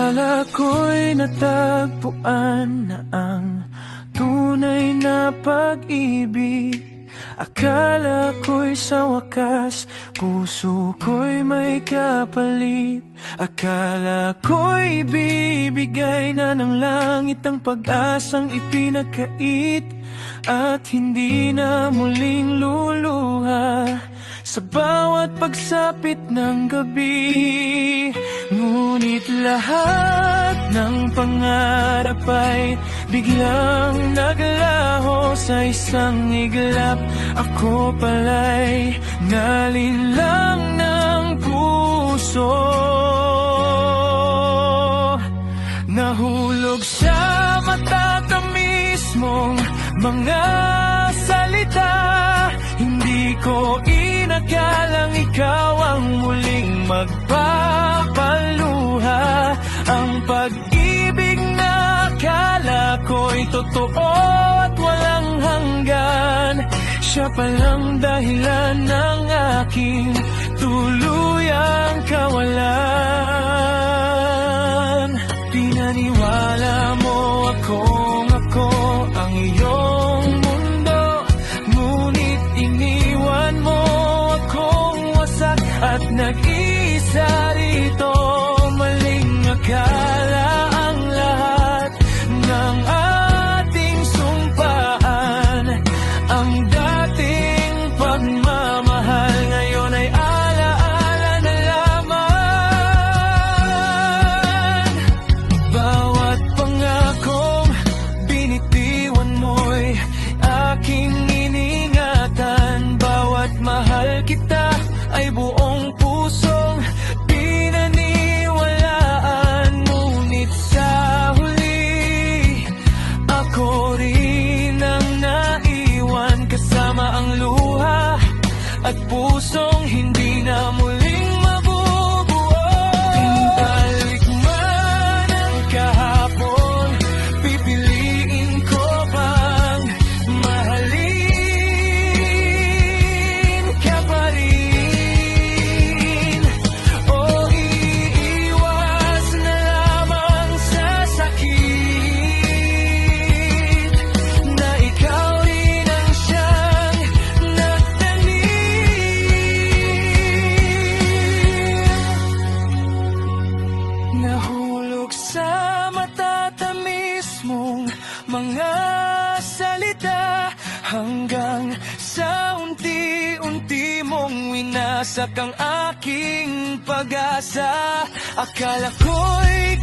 Akala ko'y natagpuan na ang tunay na pag-ibig. Akala ko'y sa wakas, puso ko'y may kapalit. Akala ko'y bibigay na ng langit ang pag-asang ipinagkait, at hindi na muling luluha sa bawat pagsapit ng gabi. Ngunit lahat ng pangarap ay biglang naglaho sa isang iglap. Ako pala'y nalinlang ng puso, nahulog sa matatamis mong mga salita. Hindi ko inakalang ikaw ang muling magpapaluha. Ang pag-ibig na akala ko'y totoo at walang hanggan, siya palang dahilan ng aking tuluyang kawalan. Pinaniwala mo akong ako ang iyong mundo, ngunit iniwan mo akong wasak at nag-isa rito. Maling akala ang lahat ng ating sumpaan. Ang dating pagmamahal ngayon ay alaala na lamang. Bawat pangakong binitiwan mo'y aking iningatan. Bawat mahal kita ay buong pusong pinaniwalaan. Ngunit sa huli, ako rin ang naiwan, kasama ang luha at pusong hindi na muling mabubuo. Pintalik man ang kahapon, pipiliin ko bang mahalin ka pa rin, o iiwas na lamang sa sakit na ikaw rin ang siyang nagtanim. Nahulog sa matatamis mong mga salita, hanggang sa unti-unti mong winasak ang aking pag-asa. Akala ko'y